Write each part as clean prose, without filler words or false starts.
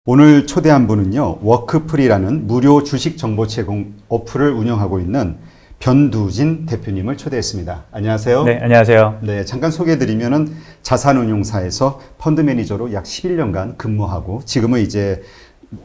오늘 초대한 분은요, 워크프리라는 무료 주식 정보 제공 어플을 운영하고 있는 변두진 대표님을 초대했습니다. 안녕하세요. 네, 안녕하세요. 네, 잠깐 소개해드리면은 자산운용사에서 펀드 매니저로 약 11년간 근무하고 지금은 이제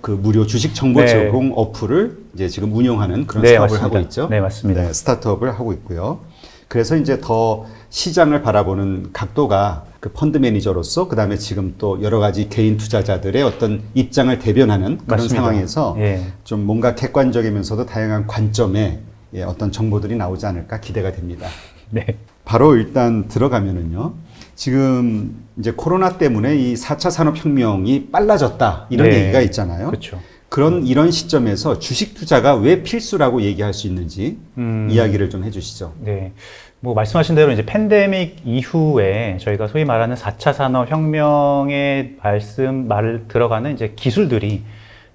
그 무료 주식 정보 제공 어플을 이제 지금 운영하는 그런 사업을 맞습니다. 하고 있죠. 네, 맞습니다. 네, 스타트업을 하고 있고요. 그래서 이제 더 시장을 바라보는 각도가 그 펀드 매니저로서 그다음에 지금 또 여러 가지 개인 투자자들의 어떤 입장을 대변하는 그런 맞습니다. 상황에서 예. 좀 뭔가 객관적이면서도 다양한 관점의 어떤 정보들이 나오지 않을까 기대가 됩니다. 네. 바로 일단 들어가면은요. 지금 이제 코로나 때문에 이 4차 산업혁명이 빨라졌다 이런 네. 얘기가 있잖아요. 그렇죠. 이런 시점에서 주식 투자가 왜 필수라고 얘기할 수 있는지 이야기를 좀 해주시죠. 네. 뭐 말씀하신 대로 이제 팬데믹 이후에 저희가 소위 말하는 4차 산업혁명의 말을 들어가는 이제 기술들이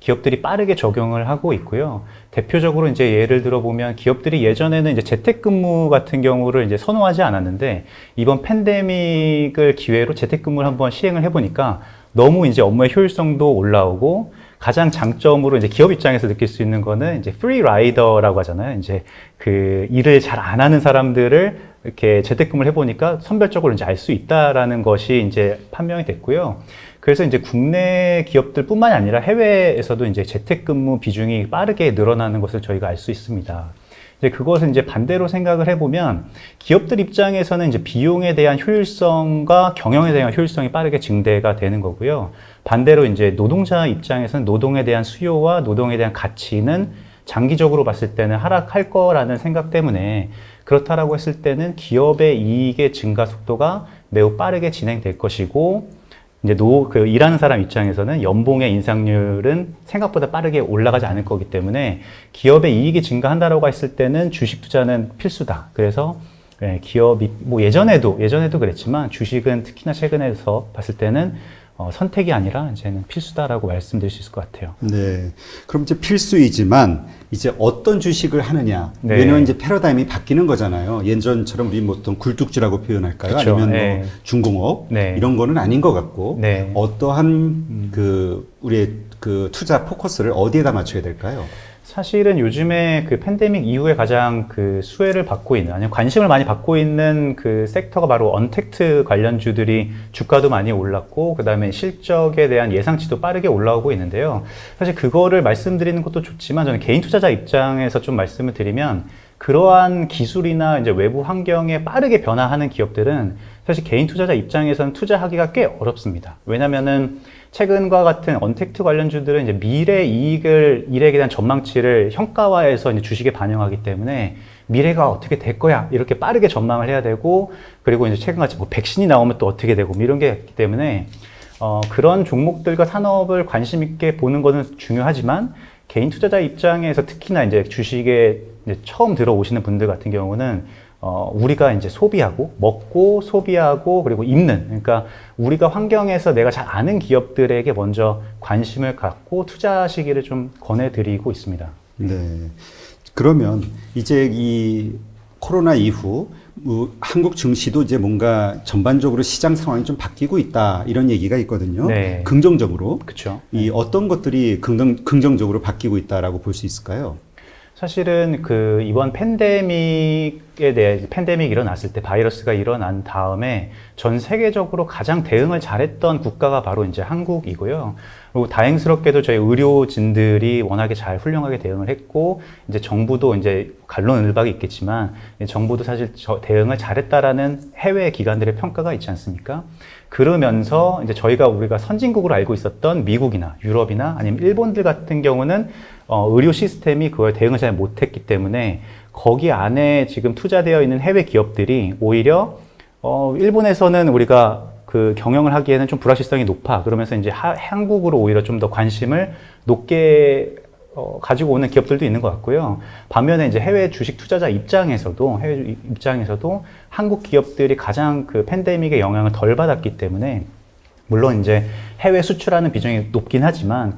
기업들이 빠르게 적용을 하고 있고요. 대표적으로 이제 예를 들어 보면 기업들이 예전에는 이제 재택근무 같은 경우를 이제 선호하지 않았는데 이번 팬데믹을 기회로 재택근무를 한번 시행을 해보니까 너무 이제 업무의 효율성도 올라오고 가장 장점으로 이제 기업 입장에서 느낄 수 있는 거는 이제 프리 라이더라고 하잖아요. 이제 그 일을 잘 안 하는 사람들을 이렇게 재택근무를 해보니까 선별적으로 이제 알 수 있다라는 것이 이제 판명이 됐고요. 그래서 이제 국내 기업들뿐만이 아니라 해외에서도 이제 재택근무 비중이 빠르게 늘어나는 것을 저희가 알 수 있습니다. 이제 그것을 이제 반대로 생각을 해보면 기업들 입장에서는 이제 비용에 대한 효율성과 경영에 대한 효율성이 빠르게 증대가 되는 거고요. 반대로 이제 노동자 입장에서는 노동에 대한 수요와 노동에 대한 가치는 장기적으로 봤을 때는 하락할 거라는 생각 때문에 그렇다라고 했을 때는 기업의 이익의 증가 속도가 매우 빠르게 진행될 것이고 이제 일하는 사람 입장에서는 연봉의 인상률은 생각보다 빠르게 올라가지 않을 거기 때문에 기업의 이익이 증가한다라고 했을 때는 주식 투자는 필수다. 그래서 기업이 뭐 예전에도 그랬지만 주식은 특히나 최근에서 봤을 때는 선택이 아니라 이제는 필수다라고 말씀드릴 수 있을 것 같아요. 네. 그럼 이제 필수이지만 이제 어떤 주식을 하느냐. 네. 왜냐면 이제 패러다임이 바뀌는 거잖아요. 예전처럼 우리 뭐 어떤 굴뚝지라고 표현할까요? 그쵸. 아니면 네. 뭐 중공업 네. 이런 거는 아닌 것 같고 네. 어떠한 우리의 그 투자 포커스를 어디에다 맞춰야 될까요? 사실은 요즘에 그 팬데믹 이후에 가장 그 수혜를 받고 있는, 아니면 관심을 많이 받고 있는 그 섹터가 바로 언택트 관련주들이 주가도 많이 올랐고, 그 다음에 실적에 대한 예상치도 빠르게 올라오고 있는데요. 사실 그거를 말씀드리는 것도 좋지만 저는 개인 투자자 입장에서 좀 말씀을 드리면 그러한 기술이나 이제 외부 환경에 빠르게 변화하는 기업들은 사실 개인 투자자 입장에서는 투자하기가 꽤 어렵습니다. 왜냐면은 최근과 같은 언택트 관련주들은 이제 미래 이익에 대한 전망치를 현가화해서 이제 주식에 반영하기 때문에 미래가 어떻게 될 거야 이렇게 빠르게 전망을 해야 되고, 그리고 이제 최근같이 뭐 백신이 나오면 또 어떻게 되고 이런 게 있기 때문에 그런 종목들과 산업을 관심 있게 보는 것은 중요하지만 개인 투자자 입장에서 특히나 이제 주식에 이제 처음 들어오시는 분들 같은 경우는 우리가 이제 소비하고, 먹고, 소비하고, 그리고 입는, 그러니까 우리가 환경에서 내가 잘 아는 기업들에게 먼저 관심을 갖고 투자하시기를 좀 권해드리고 있습니다. 네. 그러면 이제 이 코로나 이후 한국 증시도 이제 뭔가 전반적으로 시장 상황이 좀 바뀌고 있다 이런 얘기가 있거든요. 네. 긍정적으로. 그렇죠. 이 어떤 것들이 긍정적으로 바뀌고 있다라고 볼 수 있을까요? 사실은 그 이번 팬데믹이 일어났을 때, 바이러스가 일어난 다음에 전 세계적으로 가장 대응을 잘했던 국가가 바로 이제 한국이고요. 그리고 다행스럽게도 저희 의료진들이 워낙에 잘 훌륭하게 대응을 했고, 이제 정부도 이제 갑론을박이 있겠지만 정부도 사실 대응을 잘했다라는 해외 기관들의 평가가 있지 않습니까? 그러면서 이제 우리가 선진국으로 알고 있었던 미국이나 유럽이나 아니면 일본들 같은 경우는 의료 시스템이 그걸 대응을 잘 못했기 때문에 거기 안에 지금 투자되어 있는 해외 기업들이 오히려 일본에서는 우리가 그 경영을 하기에는 좀 불확실성이 높아, 그러면서 이제 한국으로 오히려 좀 더 관심을 높게 가지고 오는 기업들도 있는 것 같고요. 반면에 이제 해외 주식 투자자 입장에서도 한국 기업들이 가장 그 팬데믹의 영향을 덜 받았기 때문에, 물론 이제 해외 수출하는 비중이 높긴 하지만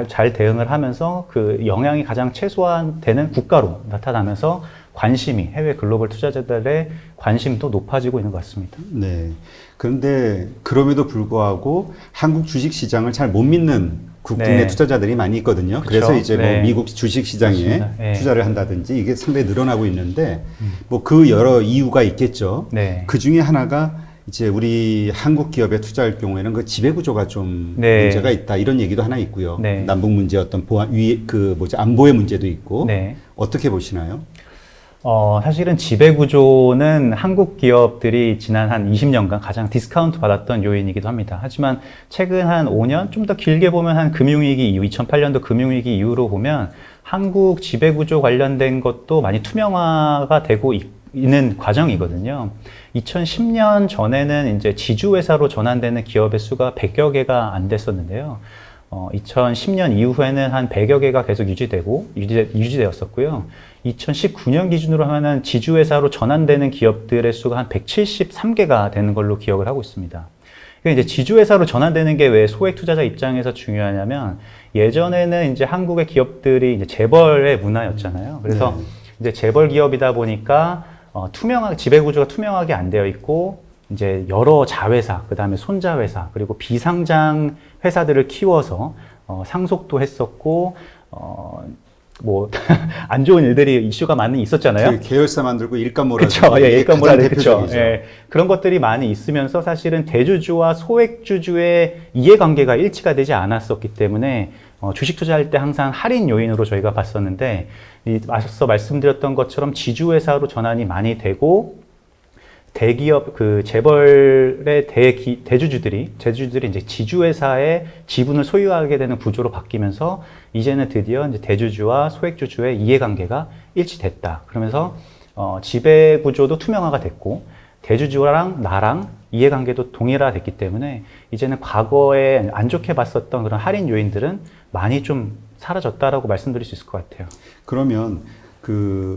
잘 대응을 하면서 그 영향이 가장 최소화되는 국가로 나타나면서 관심이 해외 글로벌 투자자들의 관심도 높아지고 있는 것 같습니다. 네. 그런데 그럼에도 불구하고 한국 주식 시장을 잘 못 믿는 국내 네. 투자자들이 많이 있거든요. 그쵸? 그래서 이제 뭐 네. 미국 주식 시장에 맞습니다. 네. 투자를 한다든지 이게 상당히 늘어나고 있는데 뭐 그 여러 이유가 있겠죠. 네. 그 중에 하나가 이제 우리 한국 기업에 투자할 경우에는 그 지배 구조가 좀 네. 문제가 있다 이런 얘기도 하나 있고요. 네. 남북 문제 어떤 보안 안보의 문제도 있고 네. 어떻게 보시나요? 사실은 지배 구조는 한국 기업들이 지난 한 20년간 가장 디스카운트 받았던 요인이기도 합니다. 하지만 최근 한 5년, 좀 더 길게 보면 한 금융위기 이후, 2008년도 금융위기 이후로 보면 한국 지배 구조 관련된 것도 많이 투명화가 되고 있는 과정이거든요. 2010년 전에는 이제 지주회사로 전환되는 기업의 수가 100여 개가 안 됐었는데요. 2010년 이후에는 한 100여 개가 계속 유지되었었고요. 2019년 기준으로 하면은 지주회사로 전환되는 기업들의 수가 한 173개가 되는 걸로 기억을 하고 있습니다. 그러니까 이제 지주회사로 전환되는 게 왜 소액 투자자 입장에서 중요하냐면 예전에는 이제 한국의 기업들이 이제 재벌의 문화였잖아요. 그래서 네. 이제 재벌 기업이다 보니까 지배 구조가 투명하게 안 되어 있고 이제 여러 자회사, 그 다음에 손자회사, 그리고 비상장 회사들을 키워서 상속도 했었고 뭐 안 좋은 일들이 이슈가 많이 있었잖아요. 그 계열사 만들고 일감 몰아주기 그렇죠. 예, 이게 일감 가장 몰아주기. 그렇죠. 대표적이죠. 예, 그런 것들이 많이 있으면서 사실은 대주주와 소액주주의 이해관계가 일치가 되지 않았었기 때문에 주식 투자할 때 항상 할인 요인으로 저희가 봤었는데 앞서 말씀드렸던 것처럼 지주회사로 전환이 많이 되고 대기업 그 재벌의 대주주들이 이제 지주회사의 지분을 소유하게 되는 구조로 바뀌면서 이제는 드디어 이제 대주주와 소액주주의 이해관계가 일치됐다. 그러면서 지배 구조도 투명화가 됐고 대주주랑 나랑 이해관계도 동일화됐기 때문에 이제는 과거에 안 좋게 봤었던 그런 할인 요인들은 많이 좀 사라졌다라고 말씀드릴 수 있을 것 같아요. 그러면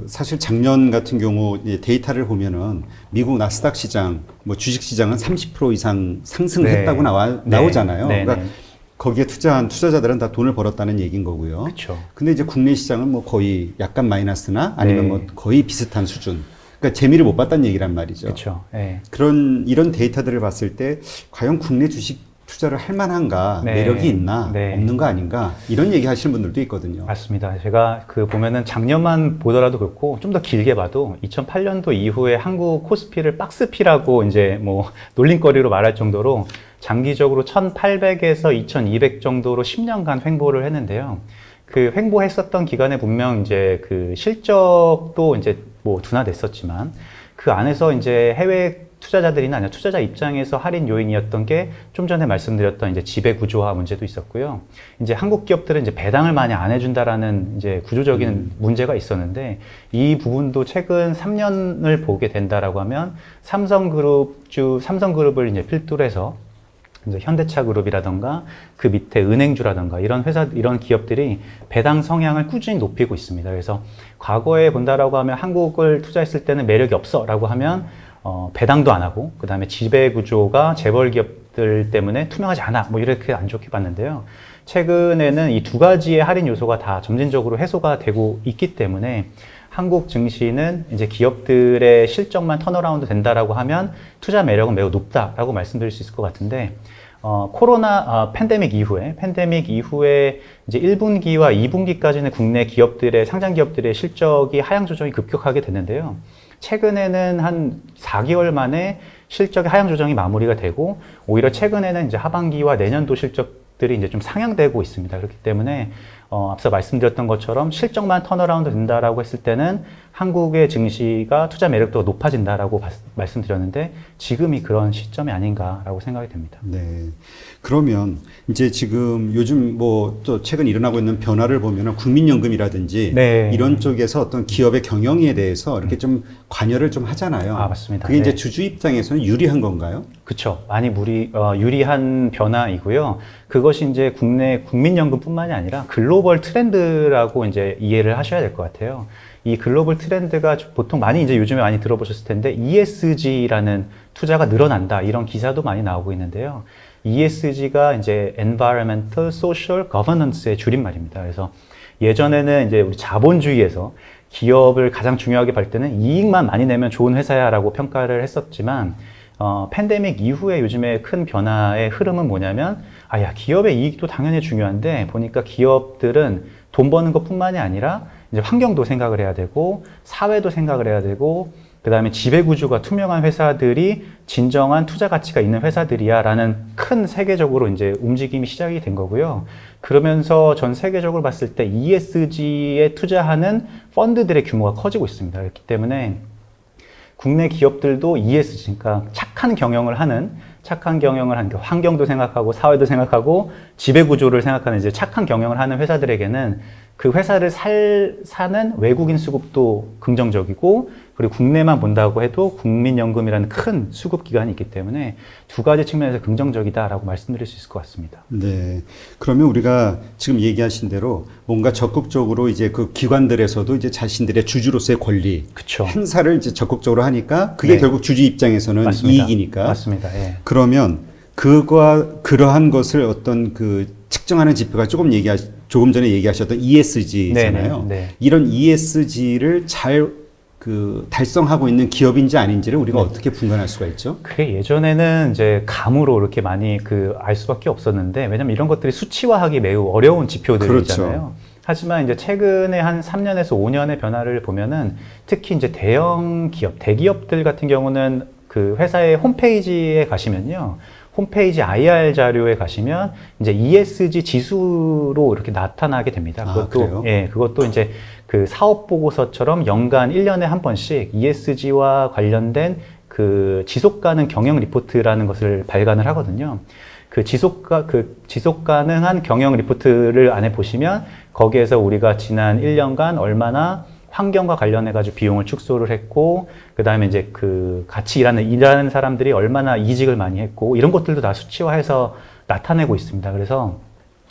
사실 작년 같은 경우 데이터를 보면은 미국 나스닥 시장, 뭐 주식 시장은 30% 이상 상승했다고 네. 나오잖아요. 네. 그러니까 거기에 투자한 투자자들은 다 돈을 벌었다는 얘기인 거고요. 그렇죠. 근데 이제 국내 시장은 뭐 거의 약간 마이너스나 아니면 네. 뭐 거의 비슷한 수준. 그러니까 재미를 못 봤다는 얘기란 말이죠. 그렇죠. 네. 이런 데이터들을 봤을 때 과연 국내 주식 투자를 할 만한가, 네. 매력이 있나, 네. 없는 거 아닌가 이런 얘기 하시는 분들도 있거든요. 맞습니다. 제가 보면은 작년만 보더라도 그렇고 좀 더 길게 봐도 2008년도 이후에 한국 코스피를 박스피라고 이제 뭐 놀림거리로 말할 정도로 장기적으로 1800에서 2200 정도로 10년간 횡보를 했는데요. 그 횡보했었던 기간에 분명 이제 그 실적도 이제 뭐 둔화됐었지만 그 안에서 이제 해외 투자자들이나 아니면 투자자 입장에서 할인 요인이었던 게 좀 전에 말씀드렸던 이제 지배 구조화 문제도 있었고요. 이제 한국 기업들은 이제 배당을 많이 안 해준다라는 이제 구조적인 문제가 있었는데 이 부분도 최근 3년을 보게 된다라고 하면 삼성그룹을 이제 필두로 해서 이제 현대차그룹이라던가 그 밑에 은행주라던가 이런 기업들이 배당 성향을 꾸준히 높이고 있습니다. 그래서 과거에 본다라고 하면 한국을 투자했을 때는 매력이 없어라고 하면 배당도 안 하고 그 다음에 지배 구조가 재벌 기업들 때문에 투명하지 않아 뭐 이렇게 안 좋게 봤는데요. 최근에는 이 두 가지의 할인 요소가 다 점진적으로 해소가 되고 있기 때문에 한국 증시는 이제 기업들의 실적만 턴어라운드 된다라고 하면 투자 매력은 매우 높다라고 말씀드릴 수 있을 것 같은데 팬데믹 이후에 이제 1분기와 2분기까지는 국내 기업들의 상장 기업들의 실적이 하향 조정이 급격하게 됐는데요. 최근에는 한 4개월 만에 실적의 하향 조정이 마무리가 되고 오히려 최근에는 이제 하반기와 내년도 실적들이 이제 좀 상향되고 있습니다. 그렇기 때문에 앞서 말씀드렸던 것처럼 실적만 턴어라운드 된다라고 했을 때는 한국의 증시가 투자 매력도가 높아진다라고 말씀드렸는데 지금이 그런 시점이 아닌가라고 생각이 됩니다. 네. 그러면 이제 지금 요즘 뭐 또 최근 일어나고 있는 변화를 보면은 국민연금이라든지 네. 이런 쪽에서 어떤 기업의 경영에 대해서 이렇게 좀 관여를 좀 하잖아요. 아, 맞습니다. 그게 이제 네. 주주 입장에서는 유리한 건가요? 그렇죠. 많이 유리한 변화이고요. 그것이 이제 국내 국민연금뿐만이 아니라 글로벌 트렌드라고 이제 이해를 하셔야 될 것 같아요. 이 글로벌 트렌드가 보통 많이 이제 요즘에 많이 들어보셨을 텐데 ESG라는 투자가 늘어난다 이런 기사도 많이 나오고 있는데요. ESG가 이제 Environmental, Social, Governance의 줄임말입니다. 그래서 예전에는 이제 우리 자본주의에서 기업을 가장 중요하게 볼 때는 이익만 많이 내면 좋은 회사야라고 평가를 했었지만 팬데믹 이후에 요즘에 큰 변화의 흐름은 뭐냐면 야, 기업의 이익도 당연히 중요한데 보니까 기업들은 돈 버는 것뿐만이 아니라 이제 환경도 생각을 해야 되고 사회도 생각을 해야 되고 그 다음에 지배구조가 투명한 회사들이 진정한 투자 가치가 있는 회사들이야 라는 큰 세계적으로 이제 움직임이 시작이 된 거고요. 그러면서 전 세계적으로 봤을 때 ESG에 투자하는 펀드들의 규모가 커지고 있습니다. 그렇기 때문에 국내 기업들도 ESG, 그러니까 착한 경영을 하는 환경도 생각하고 사회도 생각하고 지배구조를 생각하는 이제 착한 경영을 하는 회사들에게는 그 회사를 사는 외국인 수급도 긍정적이고 그리고 국내만 본다고 해도 국민연금이라는 큰 수급기관이 있기 때문에 두 가지 측면에서 긍정적이다라고 말씀드릴 수 있을 것 같습니다. 네. 그러면 우리가 지금 얘기하신 대로 뭔가 적극적으로 이제 그 기관들에서도 이제 자신들의 주주로서의 권리 그쵸. 행사를 이제 적극적으로 하니까 그게 네. 결국 주주 입장에서는 맞습니다. 이익이니까. 맞습니다. 예. 그러면 그러한 것을 어떤 그 측정하는 지표가 조금 전에 얘기하셨던 ESG잖아요. 네. 이런 ESG를 잘 달성하고 있는 기업인지 아닌지를 우리가 어떻게 분간할 수가 있죠? 그게 예전에는 이제 감으로 이렇게 많이 알 수밖에 없었는데, 왜냐면 이런 것들이 수치화하기 매우 어려운 지표들이잖아요. 그렇죠. 하지만 이제 최근에 한 3년에서 5년의 변화를 보면은 특히 이제 대형 기업, 대기업들 같은 경우는 그 회사의 홈페이지에 가시면요. 홈페이지 IR 자료에 가시면 이제 ESG 지수로 이렇게 나타나게 됩니다. 그래요? 예, 그것도 이제 그 사업 보고서처럼 연간 1년에 한 번씩 ESG와 관련된 그 지속 가능 경영 리포트라는 것을 발간을 하거든요. 그 지속 가능한 경영 리포트를 안에 보시면 거기에서 우리가 지난 1년간 얼마나 환경과 관련해가지고 비용을 축소를 했고, 그 다음에 이제 그 같이 일하는 사람들이 얼마나 이직을 많이 했고, 이런 것들도 다 수치화해서 나타내고 있습니다. 그래서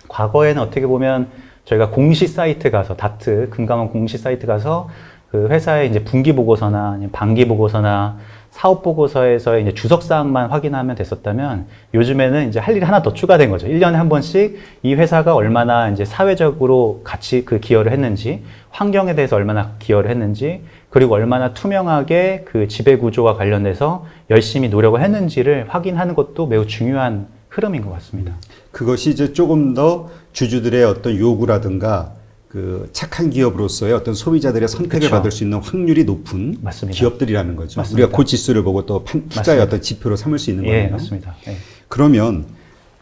과거에는 어떻게 보면 저희가 공시 사이트 가서, 다트, 금감원 공시 사이트 가서 그 회사의 이제 분기 보고서나 아니면 반기 보고서나 사업 보고서에서 이제 주석사항만 확인하면 됐었다면 요즘에는 이제 할 일이 하나 더 추가된 거죠. 1년에 한 번씩 이 회사가 얼마나 이제 사회적으로 같이 그 기여를 했는지, 환경에 대해서 얼마나 기여를 했는지, 그리고 얼마나 투명하게 그 지배 구조와 관련돼서 열심히 노력을 했는지를 확인하는 것도 매우 중요한 흐름인 것 같습니다. 그것이 이제 조금 더 주주들의 어떤 요구라든가 그 착한 기업으로서의 어떤 소비자들의 선택을 그쵸. 받을 수 있는 확률이 높은 맞습니다. 기업들이라는 거죠. 맞습니다. 우리가 그 지수를 보고 또 투자의 맞습니다. 어떤 지표로 삼을 수 있는 거예요. 예, 맞습니다. 예. 그러면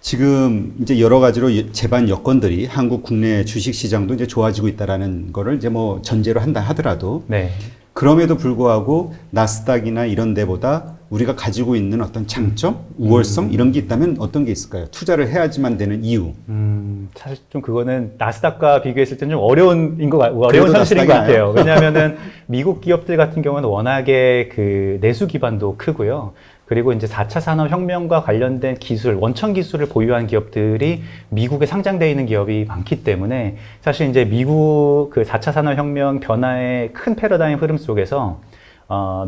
지금 이제 여러 가지로 제반 여건들이 한국 국내 주식 시장도 이제 좋아지고 있다라는 거를 이제 뭐 전제로 한다 하더라도 네. 그럼에도 불구하고 나스닥이나 이런 데보다 우리가 가지고 있는 어떤 장점, 우월성 이런 게 있다면 어떤 게 있을까요? 투자를 해야지만 되는 이유. 사실 좀 그거는 나스닥과 비교했을 때는 좀 어려운 그래도 현실인 것 나스닥이 같아요. 왜냐하면은 미국 기업들 같은 경우는 워낙에 그 내수 기반도 크고요. 그리고 이제 4차 산업혁명과 관련된 기술, 원천 기술을 보유한 기업들이 미국에 상장되어 있는 기업이 많기 때문에 사실 이제 미국 그 4차 산업혁명 변화의 큰 패러다임 흐름 속에서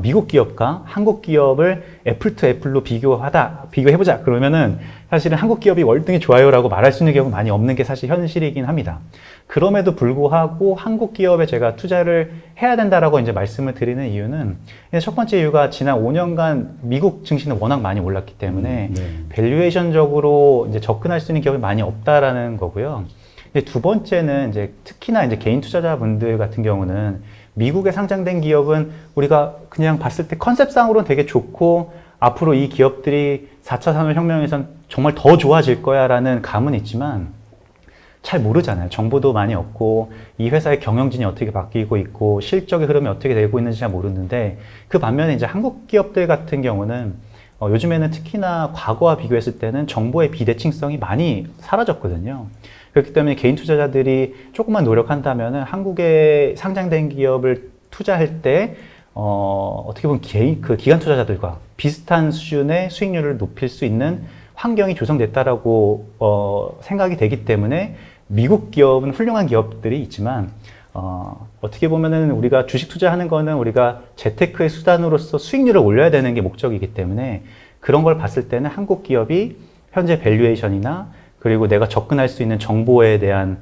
미국 기업과 한국 기업을 애플 투 애플로 비교해보자. 그러면은 사실은 한국 기업이 월등히 좋아요라고 말할 수 있는 기업은 많이 없는 게 사실 현실이긴 합니다. 그럼에도 불구하고 한국 기업에 제가 투자를 해야 된다라고 이제 말씀을 드리는 이유는 첫 번째 이유가 지난 5년간 미국 증시는 워낙 많이 올랐기 때문에 밸류에이션적으로 이제 접근할 수 있는 기업이 많이 없다라는 거고요. 근데 두 번째는 이제 특히나 이제 개인 투자자분들 같은 경우는 미국에 상장된 기업은 우리가 그냥 봤을 때 컨셉상으로는 되게 좋고 앞으로 이 기업들이 4차 산업혁명에선 정말 더 좋아질 거야 라는 감은 있지만 잘 모르잖아요. 정보도 많이 없고 이 회사의 경영진이 어떻게 바뀌고 있고 실적의 흐름이 어떻게 되고 있는지 잘 모르는데 그 반면에 이제 한국 기업들 같은 경우는 요즘에는 특히나 과거와 비교했을 때는 정보의 비대칭성이 많이 사라졌거든요. 그렇기 때문에 개인 투자자들이 조금만 노력한다면은 한국에 상장된 기업을 투자할 때 어떻게 보면 기관 투자자들과 비슷한 수준의 수익률을 높일 수 있는 환경이 조성됐다라고 생각이 되기 때문에 미국 기업은 훌륭한 기업들이 있지만 어떻게 보면은 우리가 주식 투자하는 거는 우리가 재테크의 수단으로서 수익률을 올려야 되는 게 목적이기 때문에 그런 걸 봤을 때는 한국 기업이 현재 밸류에이션이나 그리고 내가 접근할 수 있는 정보에 대한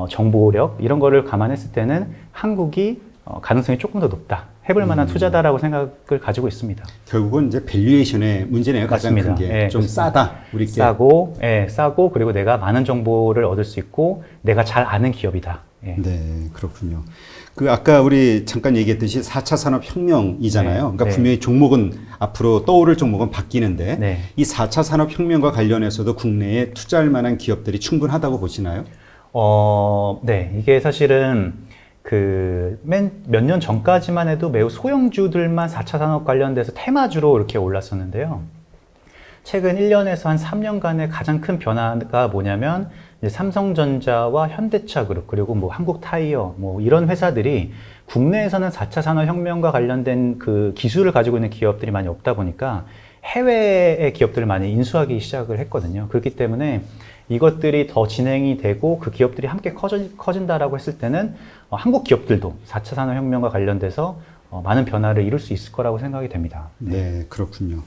정보력 이런 거를 감안했을 때는 한국이 가능성이 조금 더 높다. 해볼 만한 투자다라고 생각을 가지고 있습니다. 결국은 이제 밸류에이션의 문제네요. 가장 맞습니다. 큰 게 좀 예, 싸다. 우리께. 싸고 그리고 내가 많은 정보를 얻을 수 있고 내가 잘 아는 기업이다. 예. 네, 그렇군요. 그 아까 우리 잠깐 얘기했듯이 4차 산업혁명이잖아요. 네, 그러니까 네. 분명히 종목은 앞으로 떠오를 종목은 바뀌는데 네. 이 4차 산업혁명과 관련해서도 국내에 투자할 만한 기업들이 충분하다고 보시나요? 네. 이게 사실은 몇 년 전까지만 해도 매우 소형주들만 4차 산업 관련돼서 테마주로 이렇게 올랐었는데요. 최근 1년에서 한 3년간의 가장 큰 변화가 뭐냐면 이제 삼성전자와 현대차 그룹 그리고 뭐 한국타이어 뭐 이런 회사들이 국내에서는 4차 산업혁명과 관련된 그 기술을 가지고 있는 기업들이 많이 없다 보니까 해외의 기업들을 많이 인수하기 시작을 했거든요. 그렇기 때문에 이것들이 더 진행이 되고 그 기업들이 함께 커진다라고 했을 때는 한국 기업들도 4차 산업혁명과 관련돼서 많은 변화를 이룰 수 있을 거라고 생각이 됩니다. 네, 그렇군요.